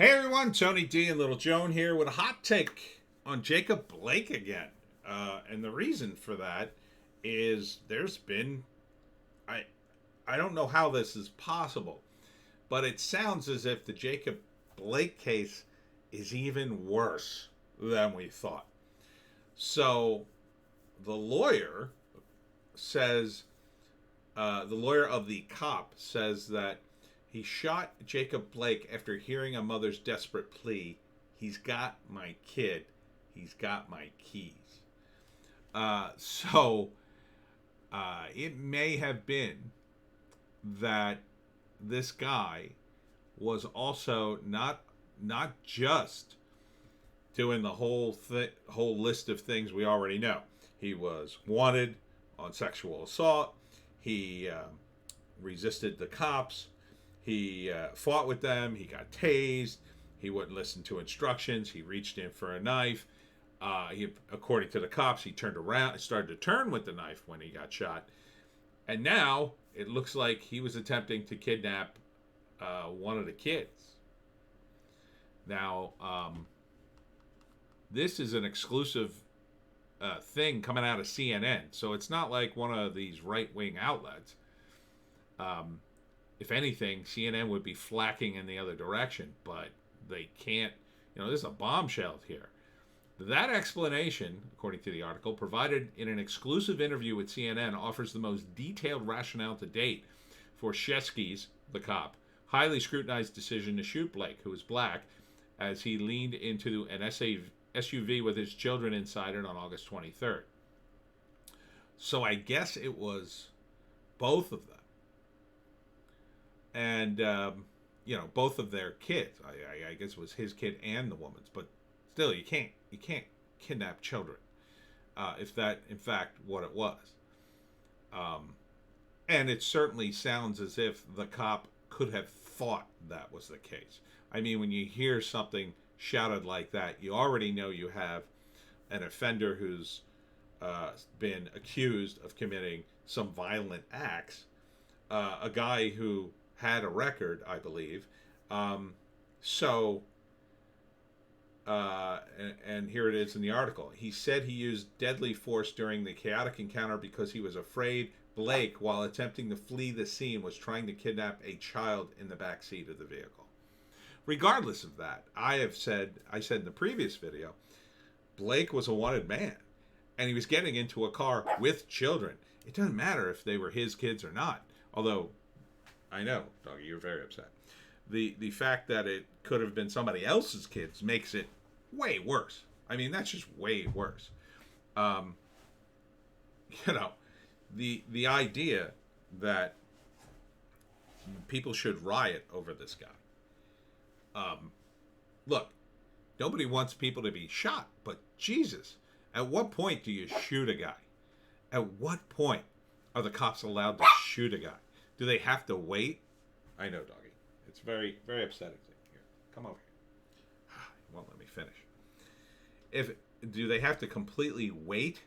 Hey everyone, Tony D and Little Joan here with a hot take on Jacob Blake again. And the reason for that is I I don't know how this is possible, but it sounds as if the Jacob Blake case is even worse than we thought. So the lawyer says the lawyer of the cop says that he shot Jacob Blake after hearing a mother's desperate plea. He's got my kid. He's got my keys. It may have been that this guy was also not just doing the whole list of things we already know. He was wanted on sexual assault. He resisted the cops. He fought with them. He got tased. He wouldn't listen to instructions. He reached in for a knife. According to the cops, he turned around, started to turn with the knife when he got shot. And now it looks like he was attempting to kidnap one of the kids. Now, this is an exclusive thing coming out of CNN, so it's not like one of these right-wing outlets. If anything, CNN would be flacking in the other direction, but they can't. There's a bombshell here. That explanation, according to the article, provided in an exclusive interview with CNN, offers the most detailed rationale to date for Shesky's, the cop, highly scrutinized decision to shoot Blake, who is black, as he leaned into an SUV with his children inside it on August 23rd. So I guess it was both of them. And, both of their kids. I guess it was his kid and the woman's. But still, you can't kidnap children, if that, in fact, what it was. And it certainly sounds as if the cop could have thought that was the case. I mean, when you hear something shouted like that, you already know you have an offender who's been accused of committing some violent acts, a guy who had a record, I believe. And here it is in the article. He said he used deadly force during the chaotic encounter because he was afraid Blake, while attempting to flee the scene, was trying to kidnap a child in the back seat of the vehicle. Regardless of that, I said in the previous video, Blake was a wanted man, and he was getting into a car with children. It doesn't matter if they were his kids or not, although I know, Doggy, you're very upset. The fact that it could have been somebody else's kids makes it way worse. I mean, that's just way worse. The idea that people should riot over this guy. Look, nobody wants people to be shot, but Jesus, at what point do you shoot a guy? At what point are the cops allowed to shoot a guy? Do they have to wait? I know, Doggy. It's very, very upsetting. Here, come over here. You won't let me finish. Do they have to completely wait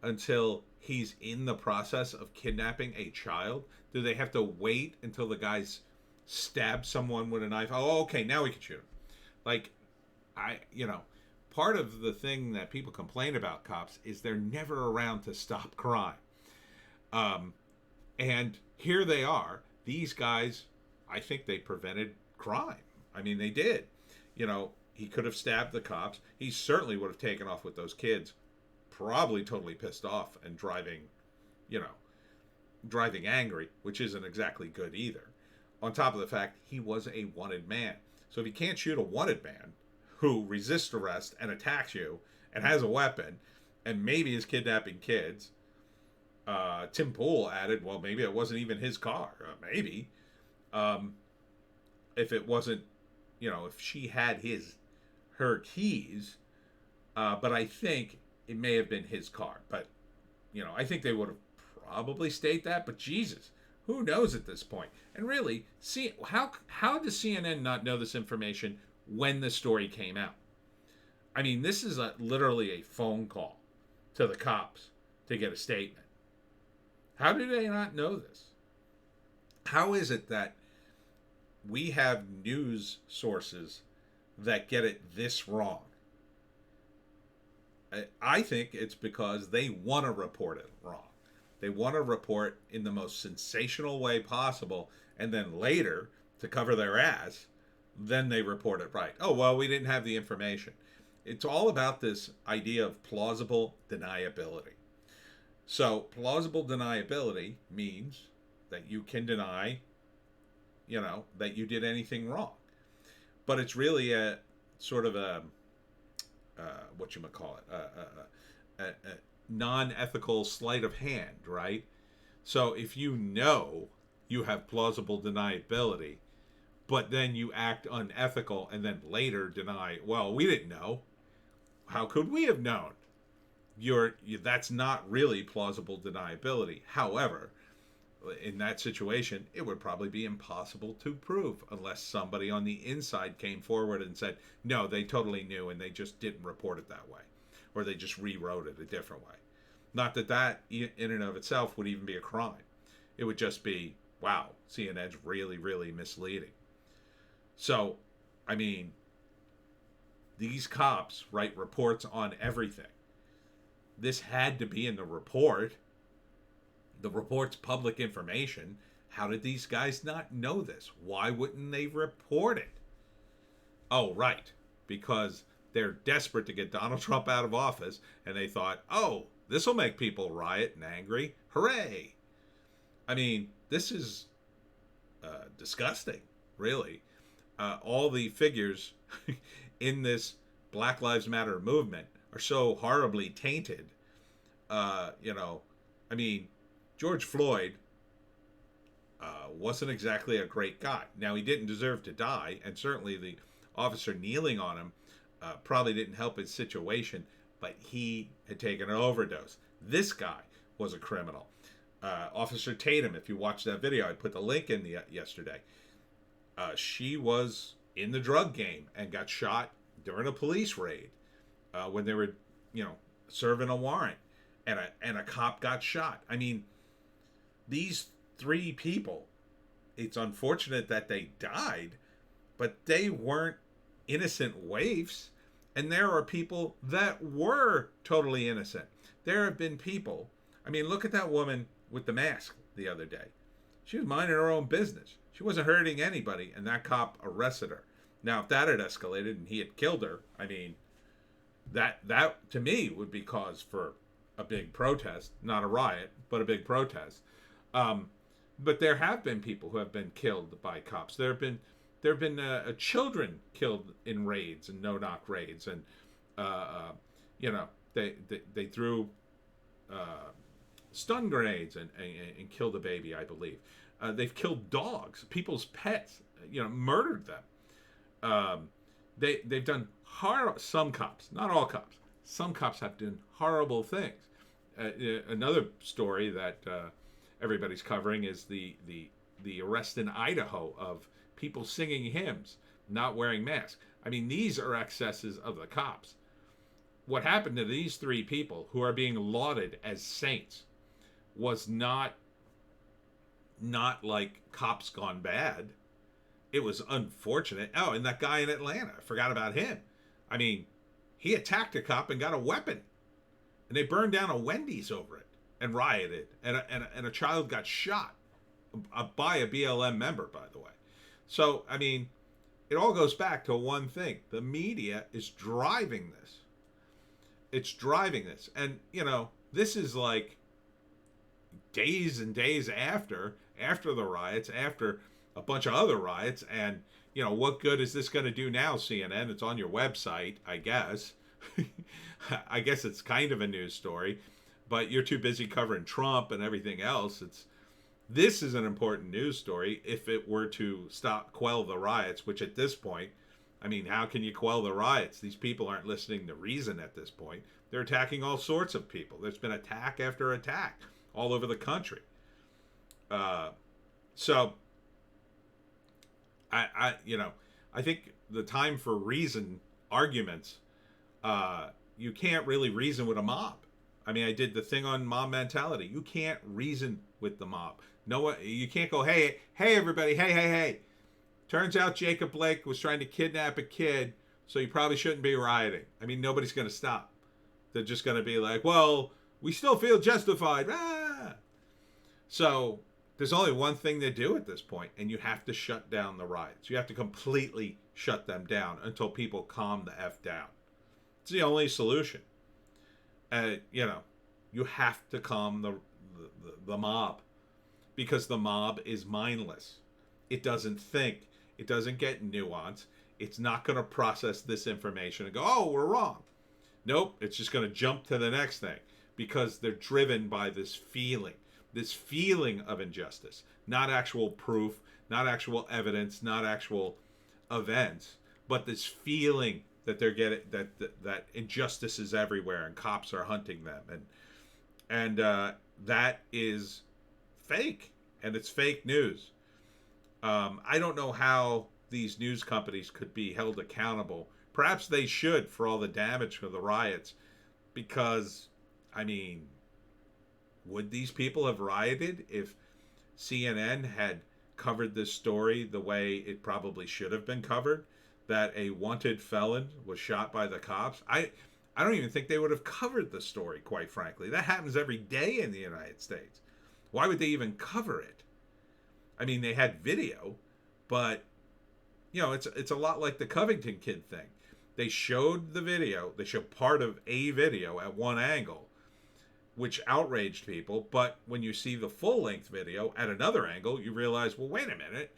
until he's in the process of kidnapping a child? Do they have to wait until the guy's stabbed someone with a knife? Oh, okay, now we can shoot him. Part of the thing that people complain about cops is they're never around to stop crime. And here they are. These guys, I think they prevented crime. I mean, they did. He could have stabbed the cops. He certainly would have taken off with those kids, probably totally pissed off and driving angry, which isn't exactly good either. On top of the fact, he was a wanted man. So if you can't shoot a wanted man who resists arrest and attacks you and has a weapon and maybe is kidnapping kids, Tim Pool added, well, maybe it wasn't even his car. Maybe. If it wasn't, if she had her keys, but I think it may have been his car. But, I think they would have probably state that. But Jesus, who knows at this point? And really, see, how does CNN not know this information when the story came out? I mean, this is literally a phone call to the cops to get a statement. How do they not know this? How is it that we have news sources that get it this wrong? I think it's because they want to report it wrong. They want to report in the most sensational way possible, and then later, to cover their ass, then they report it right. Oh, well, we didn't have the information. It's all about this idea of plausible deniability. So, plausible deniability means that you can deny, that you did anything wrong. But it's really a sort of a what you might call it, a non-ethical sleight of hand, right? So if you know you have plausible deniability, but then you act unethical and then later deny, well, we didn't know. How could we have known? That's not really plausible deniability. However, in that situation, it would probably be impossible to prove unless somebody on the inside came forward and said, no, they totally knew and they just didn't report it that way. Or they just rewrote it a different way. Not that in and of itself would even be a crime. It would just be, wow, CNN's really, really misleading. So, I mean, these cops write reports on everything. This had to be in the report. The report's public information. How did these guys not know this? Why wouldn't they report it? Oh, right. Because they're desperate to get Donald Trump out of office, and they thought, oh, this will make people riot and angry. Hooray! I mean, this is disgusting, really. All the figures in this Black Lives Matter movement are so horribly tainted. I mean, George Floyd wasn't exactly a great guy. Now, he didn't deserve to die, and certainly the officer kneeling on him probably didn't help his situation, but he had taken an overdose. This guy was a criminal. Officer Tatum, if you watched that video, I put the link in yesterday. She was in the drug game and got shot during a police raid when they were, serving a warrant, and a cop got shot. I mean, these three people, it's unfortunate that they died, but they weren't innocent waifs. And there are people that were totally innocent. There have been people, I mean, look at that woman with the mask the other day. She was minding her own business. She wasn't hurting anybody, and that cop arrested her. Now, if that had escalated and he had killed her, I mean, that to me would be cause for a big protest, not a riot, but a big protest. But there have been people who have been killed by cops. There have been children killed in raids and no-knock raids, and they threw stun grenades and killed a baby, I believe. They've killed dogs, people's pets, murdered them. They've done some cops, not all cops. Some cops have done horrible things. Another story that everybody's covering is the arrest in Idaho of people singing hymns, not wearing masks. I mean, these are excesses of the cops. What happened to these three people who are being lauded as saints was not like cops gone bad. It was unfortunate. Oh, and that guy in Atlanta, I forgot about him. I mean, he attacked a cop and got a weapon. And they burned down a Wendy's over it and rioted. And a child got shot by a BLM member, by the way. So, I mean, it all goes back to one thing. The media is driving this. It's driving this. And, this is like days and days after the riots, after a bunch of other riots. And, what good is this going to do now, CNN? It's on your website, I guess. I guess it's kind of a news story. But you're too busy covering Trump and everything else. This is an important news story if it were to quell the riots, which at this point, I mean, how can you quell the riots? These people aren't listening to reason at this point. They're attacking all sorts of people. There's been attack after attack all over the country. So, I think the time for reason arguments, you can't really reason with a mob. I mean, I did the thing on mob mentality. You can't reason with the mob. No, you can't go, hey, everybody, hey. Turns out Jacob Blake was trying to kidnap a kid so you probably shouldn't be rioting. I mean, nobody's going to stop. They're just going to be like, well, we still feel justified. Ah! So there's only one thing to do at this point, and you have to shut down the riots. You have to completely shut them down until people calm the F down. It's the only solution. You know, you have to calm the mob, because the mob is mindless. It doesn't think. It doesn't get nuance. It's not going to process this information and go, oh, we're wrong. Nope, it's just going to jump to the next thing, because they're driven by this feeling of injustice, not actual proof, not actual evidence, not actual events, but this feeling that they're getting, that injustice is everywhere and cops are hunting them, and that is fake, and it's fake news. I don't know how these news companies could be held accountable. Perhaps they should, for all the damage for the riots, because, I mean, would these people have rioted if CNN had covered this story the way it probably should have been covered, that a wanted felon was shot by the cops? I don't even think they would have covered the story, quite frankly. That happens every day in the United States. Why would they even cover it? I mean, they had video, but, you know, it's a lot like the Covington kid thing. They showed the video. They showed part of a video at one angle, which outraged people. But when you see the full-length video at another angle, you realize, well, wait a minute.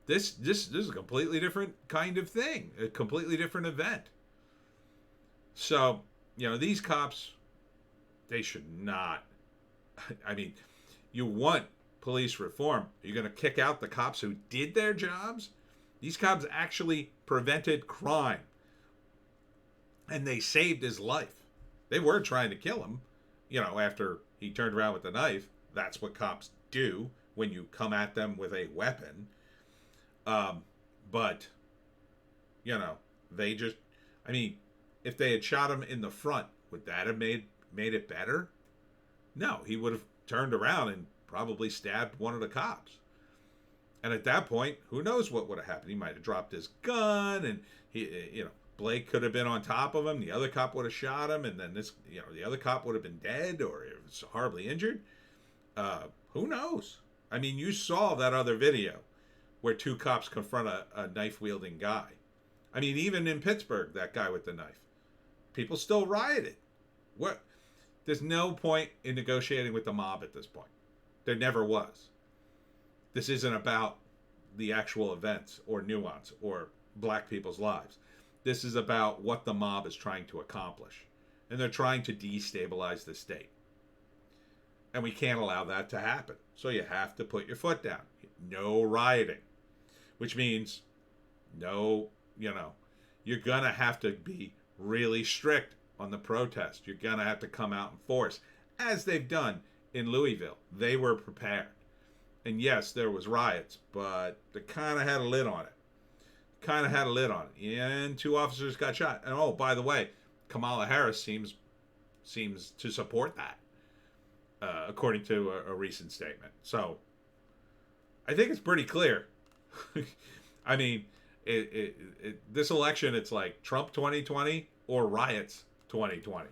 This is a completely different kind of thing, a completely different event. So, you know, these cops, they should not. I mean, you want police reform. Are you going to kick out the cops who did their jobs? These cops actually prevented crime, and they saved his life. They were trying to kill him, you know, after he turned around with the knife. That's what cops do when you come at them with a weapon. But, you know, they just, I mean, if they had shot him in the front, would that have made it better? No, he would have turned around and probably stabbed one of the cops. And at that point, who knows what would have happened? He might have dropped his gun, and he, you know, Blake could have been on top of him. The other cop would have shot him, and then this, you know, the other cop would have been dead or horribly injured. Who knows? I mean, you saw that other video where two cops confront a knife-wielding guy. I mean, even in Pittsburgh, that guy with the knife, people still rioted. What? There's no point in negotiating with the mob at this point. There never was. This isn't about the actual events or nuance or black people's lives. This is about what the mob is trying to accomplish. And they're trying to destabilize the state. And we can't allow that to happen. So you have to put your foot down. No rioting. Which means no, you know, you're going to have to be really strict on the protest. You're going to have to come out in force, as they've done in Louisville. They were prepared. And yes, there was riots, but they kind of had a lid on it. And two officers got shot. And oh, by the way, Kamala Harris seems to support that, according to a recent statement. So I think it's pretty clear. I mean, this election, it's like Trump 2020 or riots 2020.